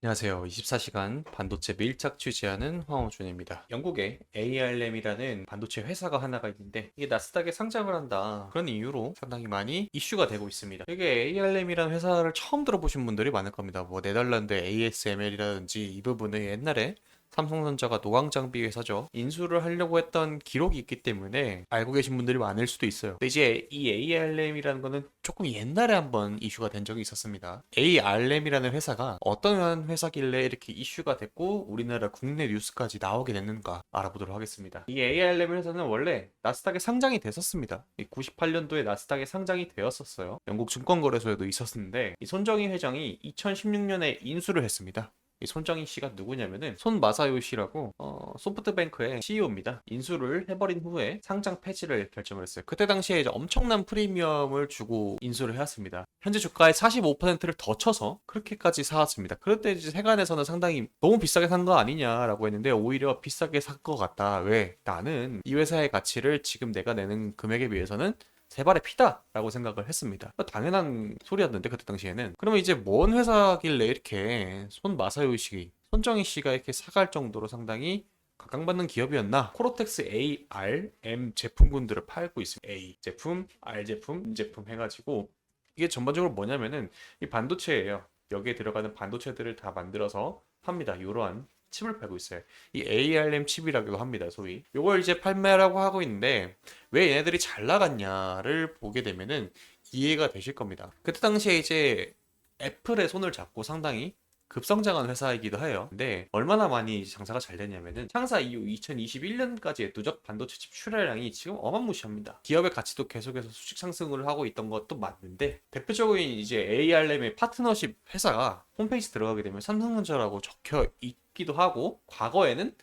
안녕하세요. 24시간 반도체 밀착 취재하는 황호준입니다. 영국에 ARM이라는 반도체 회사가 하나가 있는데 이게 나스닥에 상장을 한다. 그런 이유로 상당히 많이 이슈가 되고 있습니다. 이게 ARM이라는 회사를 처음 들어보신 분들이 많을 겁니다. 뭐 네덜란드 ASML이라든지 이 부분은 옛날에 삼성전자가 노광 장비 회사죠. 인수를 하려고 했던 기록이 있기 때문에 알고 계신 분들이 많을 수도 있어요. 근데 이제 이 ARM이라는 거는 조금 옛날에 한번 이슈가 된 적이 있었습니다. ARM이라는 회사가 어떤 회사길래 이렇게 이슈가 됐고 우리나라 국내 뉴스까지 나오게 됐는가 알아보도록 하겠습니다. 이 ARM 회사는 원래 나스닥에 상장이 됐었습니다. 98년도에 나스닥에 상장이 되었었어요. 영국 증권거래소에도 있었는데 이 손정희 회장이 2016년에 인수를 했습니다. 이 손정희 씨가 누구냐면은 손마사요시라고 소프트뱅크의 CEO입니다. 인수를 해버린 후에 상장 폐지를 결정을 했어요. 그때 당시에 이제 엄청난 프리미엄을 주고 인수를 해왔습니다. 현재 주가의 45%를 더 쳐서 그렇게까지 사왔습니다. 그때 이제 세간에서는 상당히 너무 비싸게 산 거 아니냐라고 했는데 오히려 비싸게 산 것 같다. 왜? 나는 이 회사의 가치를 지금 내가 내는 금액에 비해서는 세 발의 피다라고 생각을 했습니다. 당연한 소리였는데 그때 당시에는. 그러면 이제 뭔 회사길래 이렇게 손마사요시, 손정희 씨가 이렇게 사갈 정도로 상당히 각광받는 기업이었나? 코로텍스 ARM 제품군들을 팔고 있습니다. A 제품, R 제품, M 제품 해가지고 이게 전반적으로 뭐냐면은 이 반도체예요. 여기에 들어가는 반도체들을 다 만들어서 팝니다. 이러한 칩을 팔고 있어요. 이 ARM 칩이라고도 합니다, 소위. 요걸 이제 판매라고 하고 있는데 왜 얘네들이 잘 나갔냐를 보게 되면은 이해가 되실 겁니다. 그때 당시에 이제 애플의 손을 잡고 상당히 급성장한 회사이기도 해요. 근데 얼마나 많이 장사가 잘 됐냐면은 창사 이후 2021년까지의 누적 반도체 칩 출하량이 지금 어마무시합니다. 기업의 가치도 계속해서 수직 상승을 하고 있던 것도 맞는데 대표적인 이제 ARM의 파트너십 회사가 홈페이지 들어가게 되면 삼성전자라고 적혀 있기도 하고 과거에는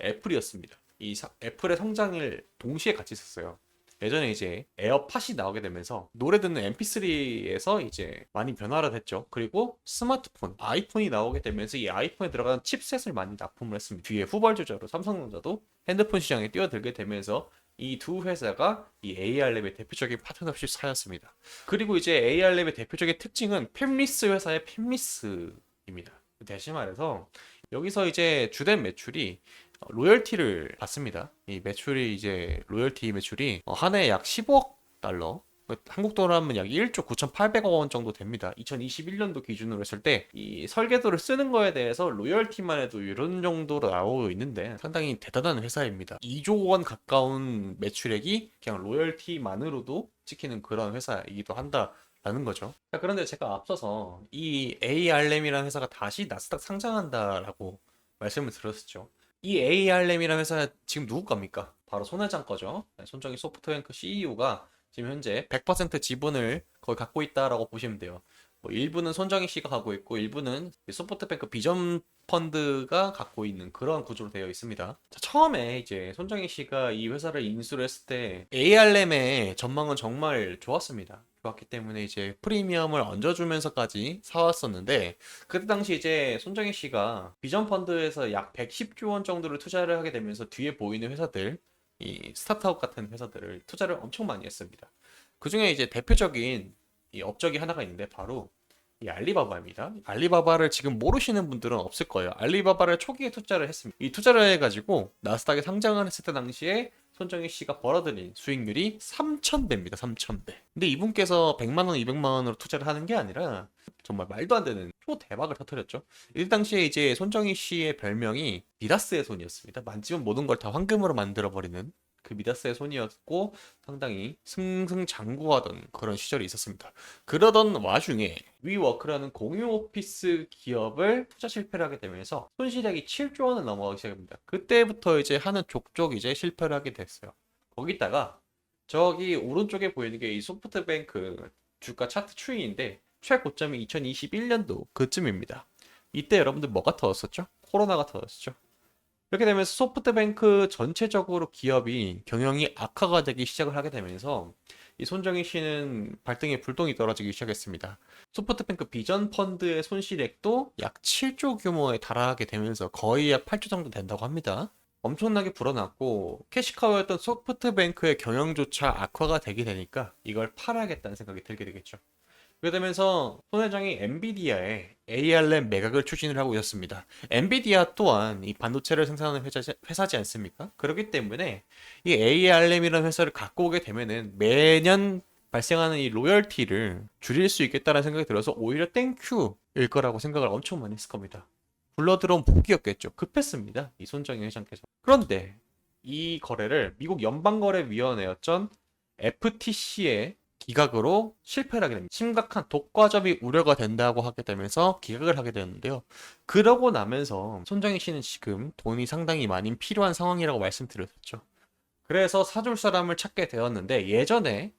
애플이었습니다. 애플의 성장을 동시에 같이 있었어요. 예전에 이제 에어팟이 나오게 되면서 노래 듣는 MP3에서 이제 많이 변화가 됐죠. 그리고 스마트폰, 아이폰이 나오게 되면서 이 아이폰에 들어가는 칩셋을 많이 납품을 했습니다. 뒤에 후발주자로 삼성전자도 핸드폰 시장에 뛰어들게 되면서 이 두 회사가 이 AR랩의 대표적인 파트너십 사였습니다. 그리고 이제 AR랩의 대표적인 특징은 팹리스 회사의 팹리스입니다. 대신 말해서 여기서 이제 주된 매출이 로열티를 받습니다. 이 매출이 이제 로열티 매출이 한 해에 약 15억 달러. 한국 돈으로 하면 약 1조 9,800억 원 정도 됩니다. 2021년도 기준으로 했을 때 이 설계도를 쓰는 거에 대해서 로열티만 해도 이런 정도로 나오고 있는데 상당히 대단한 회사입니다. 2조 원 가까운 매출액이 그냥 로열티만으로도 찍히는 그런 회사이기도 한다. 라는 거죠. 자, 그런데 제가 앞서서 이 ARM이라는 회사가 다시 나스닥 상장한다라고 말씀을 드렸었죠. 이 ARM이라는 회사 지금 누구 겁니까? 바로 손 회장 거죠. 손정희 소프트뱅크 CEO가 지금 현재 100% 지분을 거의 갖고 있다라고 보시면 돼요. 뭐 일부는 손정희 씨가 갖고 있고 일부는 소프트뱅크 비전 펀드가 갖고 있는 그런 구조로 되어 있습니다. 자, 처음에 이제 손정희 씨가 이 회사를 인수를 했을 때 ARM의 전망은 정말 좋았습니다. 좋았기 때문에 이제 프리미엄을 얹어주면서까지 사왔었는데 그때 당시 이제 손정희 씨가 비전 펀드에서 약 110조 원 정도를 투자를 하게 되면서 뒤에 보이는 회사들, 이 스타트업 같은 회사들을 투자를 엄청 많이 했습니다. 그 중에 이제 대표적인 이 업적이 하나가 있는데 바로 이 알리바바입니다. 알리바바를 지금 모르시는 분들은 없을 거예요. 알리바바를 초기에 투자를 했습니다. 이 투자를 해가지고 나스닥에 상장을 했을 때 당시에 손정희 씨가 벌어들인 수익률이 3,000배입니다. 3,000배. 근데 이분께서 100만 원, 200만 원으로 투자를 하는 게 아니라 정말 말도 안 되는 초 대박을 터뜨렸죠. 이 당시에 이제 손정희 씨의 별명이 미다스의 손이었습니다. 만지면 모든 걸 다 황금으로 만들어 버리는 그 미다스의 손이었고 상당히 승승장구하던 그런 시절이 있었습니다. 그러던 와중에 위워크라는 공유 오피스 기업을 투자 실패를 하게 되면서 손실액이 7조 원을 넘어가기 시작합니다. 그때부터 이제 하는 족족 이제 실패를 하게 됐어요. 거기다가 저기 오른쪽에 보이는 게 이 소프트뱅크 주가 차트 추이인데 최고점이 2021년도 그쯤입니다. 이때 여러분들 뭐가 터졌었죠? 코로나가 터졌죠. 이렇게 되면서 소프트뱅크 전체적으로 기업이 경영이 악화가 되기 시작을 하게 되면서 이 손정희 씨는 발등에 불똥이 떨어지기 시작했습니다. 소프트뱅크 비전 펀드의 손실액도 약 7조 규모에 달하게 되면서 거의 약 8조 정도 된다고 합니다. 엄청나게 불어났고 캐시카우였던 소프트뱅크의 경영조차 악화가 되게 되니까 이걸 팔아야겠다는 생각이 들게 되겠죠. 그러게 되면서 손 회장이 엔비디아에 ARM 매각을 추진을 하고 있었습니다. 엔비디아 또한 이 반도체를 생산하는 회사지 않습니까? 그렇기 때문에 이 ARM이라는 회사를 갖고 오게 되면은 매년 발생하는 이 로열티를 줄일 수 있겠다는 생각이 들어서 오히려 땡큐일 거라고 생각을 엄청 많이 했을 겁니다. 불러들어온 복이었겠죠. 급했습니다. 이 손정희 회장께서. 그런데 이 거래를 미국 연방거래위원회였던 FTC에 기각으로 실패를 하게 됩니다. 심각한 독과점이 우려가 된다고 하게 되면서 기각을 하게 되는데요. 그러고 나면서 손정희 씨는 지금 돈이 상당히 많이 필요한 상황이라고 말씀드렸죠. 그래서 사줄 사람을 찾게 되었는데 예전에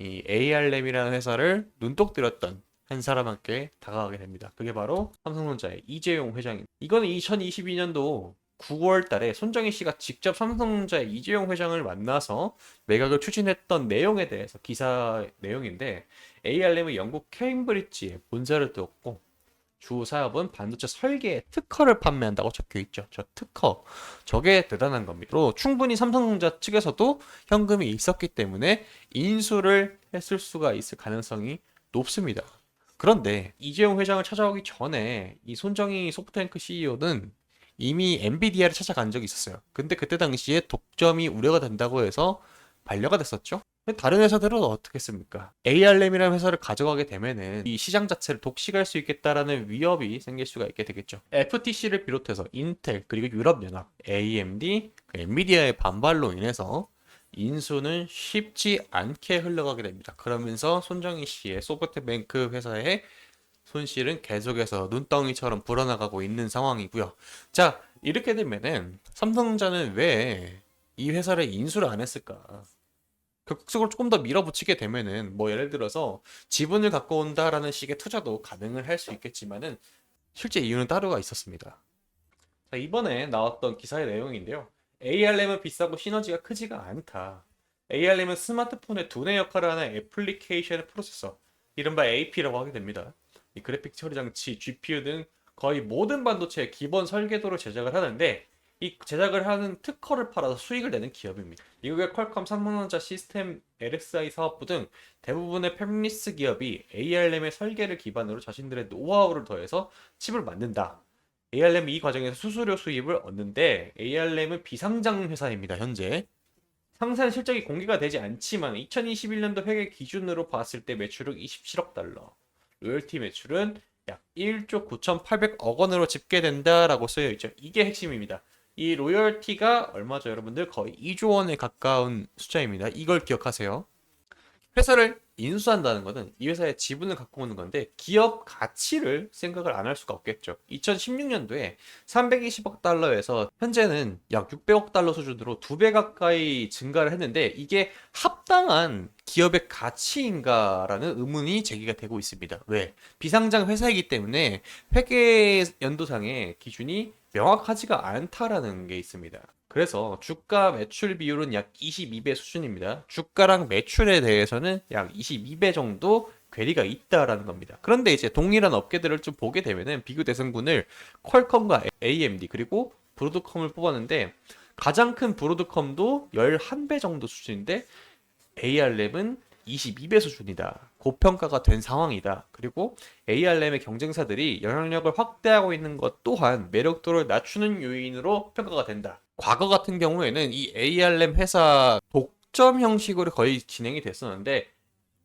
이 ARM이라는 회사를 눈독 들였던 한 사람한테 다가가게 됩니다. 그게 바로 삼성전자의 이재용 회장입니다. 이거는 2022년도 9월 달에 손정희 씨가 직접 삼성전자의 이재용 회장을 만나서 매각을 추진했던 내용에 대해서 기사 내용인데 ARM은 영국 케임브리지에 본사를 두었고 주 사업은 반도체 설계 특허를 판매한다고 적혀 있죠. 저 특허. 저게 대단한 겁니다. 또 충분히 삼성전자 측에서도 현금이 있었기 때문에 인수를 했을 수가 있을 가능성이 높습니다. 그런데 이재용 회장을 찾아오기 전에 이 손정희 소프트뱅크 CEO는 이미 엔비디아를 찾아간 적이 있었어요. 근데 그때 당시에 독점이 우려가 된다고 해서 반려가 됐었죠. 다른 회사들은 어떻겠습니까? ARM이라는 회사를 가져가게 되면은 이 시장 자체를 독식할 수 있겠다라는 위협이 생길 수가 있게 되겠죠. FTC를 비롯해서 인텔 그리고 유럽연합, AMD, 엔비디아의 반발로 인해서 인수는 쉽지 않게 흘러가게 됩니다. 그러면서 손정희 씨의 소프트뱅크 회사의 손실은 계속해서 눈덩이처럼 불어나가고 있는 상황이고요. 자, 이렇게 되면은 삼성전자는 왜 이 회사를 인수를 안 했을까? 적극적으로 조금 더 밀어붙이게 되면은 뭐 예를 들어서 지분을 갖고 온다라는 식의 투자도 가능을 할 수 있겠지만은 실제 이유는 따로가 있었습니다. 자, 이번에 나왔던 기사의 내용인데요. ARM은 비싸고 시너지가 크지가 않다. ARM은 스마트폰의 두뇌 역할을 하는 애플리케이션 프로세서, 이른바 AP라고 하게 됩니다. 이 그래픽 처리 장치, GPU 등 거의 모든 반도체의 기본 설계도를 제작을 하는데 이 제작을 하는 특허를 팔아서 수익을 내는 기업입니다. 미국의 퀄컴, 삼성전자 시스템, LSI 사업부 등 대부분의 팹리스 기업이 ARM의 설계를 기반으로 자신들의 노하우를 더해서 칩을 만든다. ARM이 이 과정에서 수수료 수입을 얻는데 ARM은 비상장 회사입니다. 현재 상세 실적이 공개가 되지 않지만 2021년도 회계 기준으로 봤을 때 매출은 27억 달러, 로열티 매출은 약 1조 9,800억 원으로 집계된다라고 쓰여 있죠. 이게 핵심입니다. 이 로열티가 얼마죠, 여러분들? 거의 2조 원에 가까운 숫자입니다. 이걸 기억하세요. 회사를 인수한다는 것은 이 회사의 지분을 갖고 오는 건데 기업 가치를 생각을 안 할 수가 없겠죠. 2016년도에 320억 달러에서 현재는 약 600억 달러 수준으로 2배 가까이 증가를 했는데 이게 합당한 기업의 가치인가라는 의문이 제기가 되고 있습니다. 왜? 비상장 회사이기 때문에 회계 연도상의 기준이 명확하지가 않다라는 게 있습니다. 그래서 주가 매출 비율은 약 22배 수준입니다. 주가랑 매출에 대해서는 약 22배 정도 괴리가 있다라는 겁니다. 그런데 이제 동일한 업계들을 좀 보게 되면은 비교 대상군을 퀄컴과 AMD 그리고 브로드컴을 뽑았는데 가장 큰 브로드컴도 11배 정도 수준인데 ARM은 22배 수준이다. 고평가가 된 상황이다. 그리고 ARM의 경쟁사들이 영향력을 확대하고 있는 것 또한 매력도를 낮추는 요인으로 평가가 된다. 과거 같은 경우에는 이 ARM 회사 독점 형식으로 거의 진행이 됐었는데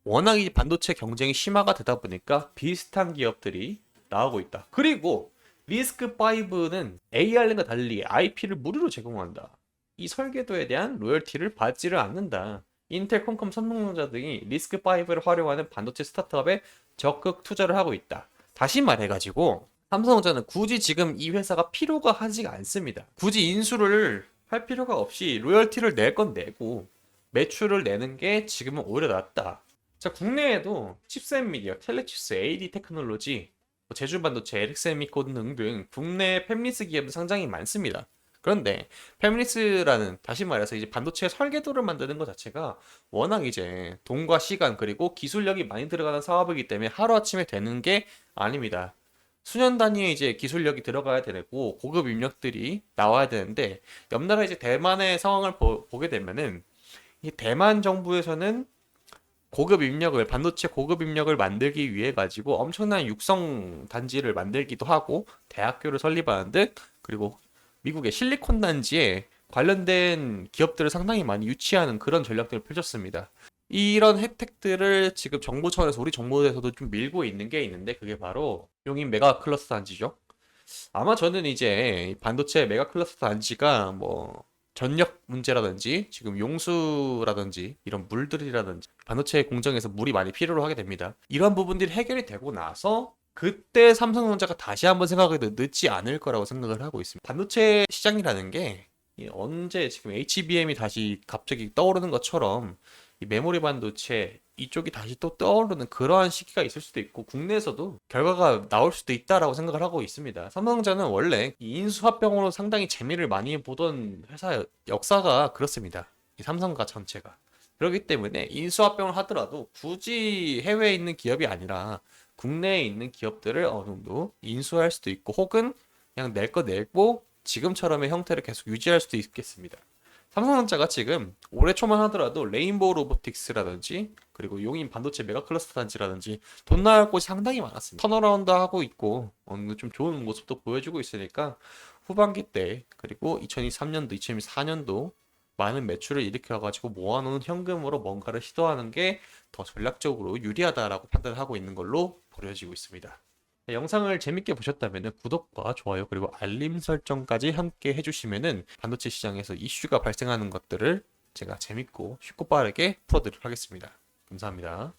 워낙 이 반도체 경쟁이 심화가 되다 보니까 비슷한 기업들이 나오고 있다. 그리고 리스크5는 ARM과 달리 IP를 무료로 제공한다. 이 설계도에 대한 로열티를 받지를 않는다. 인텔, 컴컴, 삼성전자 등이 리스크5를 활용하는 반도체 스타트업에 적극 투자를 하고 있다. 다시 말해가지고 삼성전자는 굳이 지금 이 회사가 필요가 하지가 않습니다. 굳이 인수를 할 필요가 없이 로열티를 낼 건 내고 매출을 내는 게 지금은 오히려 낫다. 자, 국내에도 칩셋 미디어, 텔레치스, AD 테크놀로지, 제주반도체, LX세미콘 등등 국내 팹리스 기업은 상당히 많습니다. 그런데 팹리스라는 다시 말해서 이제 반도체 설계도를 만드는 것 자체가 워낙 이제 돈과 시간 그리고 기술력이 많이 들어가는 사업이기 때문에 하루아침에 되는 게 아닙니다. 수년 단위의 이제 기술력이 들어가야 되고 고급 인력들이 나와야 되는데 옆나라 이제 대만의 상황을 보게 되면은 이 대만 정부에서는 고급 입력을 반도체 고급 입력을 만들기 위해 가지고 엄청난 육성 단지를 만들기도 하고 대학교를 설립하는 듯 그리고 미국의 실리콘 단지에 관련된 기업들을 상당히 많이 유치하는 그런 전략들을 펼쳤습니다. 이런 혜택들을 지금 정부 차원에서 우리 정부에서도 좀 밀고 있는 게 있는데 그게 바로 용인 메가 클러스터 단지죠. 아마 저는 이제 반도체 메가 클러스터 단지가 뭐 전력 문제라든지 지금 용수라든지 이런 물들이라든지 반도체 공정에서 물이 많이 필요로 하게 됩니다. 이런 부분들이 해결이 되고 나서 그때 삼성전자가 다시 한번 생각해도 늦지 않을 거라고 생각을 하고 있습니다. 반도체 시장이라는 게 언제 지금 HBM이 다시 갑자기 떠오르는 것처럼 이 메모리 반도체 이쪽이 다시 또 떠오르는 그러한 시기가 있을 수도 있고 국내에서도 결과가 나올 수도 있다라고 생각을 하고 있습니다. 삼성전자는 원래 이 인수합병으로 상당히 재미를 많이 보던 회사 역사가 그렇습니다. 이 삼성과 전체가. 그렇기 때문에 인수합병을 하더라도 굳이 해외에 있는 기업이 아니라 국내에 있는 기업들을 어느 정도 인수할 수도 있고 혹은 그냥 낼 거 내고 지금처럼의 형태를 계속 유지할 수도 있겠습니다. 삼성전자가 지금 올해 초만 하더라도 레인보우 로보틱스라든지 그리고 용인 반도체 메가 클러스터 단지라든지 돈 나갈 곳이 상당히 많았습니다. 턴어라운드 하고 있고 어느 정도 좀 좋은 모습도 보여주고 있으니까 후반기 때 그리고 2023년도, 2024년도 많은 매출을 일으켜가지고 모아놓은 현금으로 뭔가를 시도하는 게 더 전략적으로 유리하다라고 판단하고 있는 걸로 보여지고 있습니다. 네, 영상을 재밌게 보셨다면 구독과 좋아요 그리고 알림 설정까지 함께 해주시면 반도체 시장에서 이슈가 발생하는 것들을 제가 재밌고 쉽고 빠르게 풀어드리도록 하겠습니다. 감사합니다.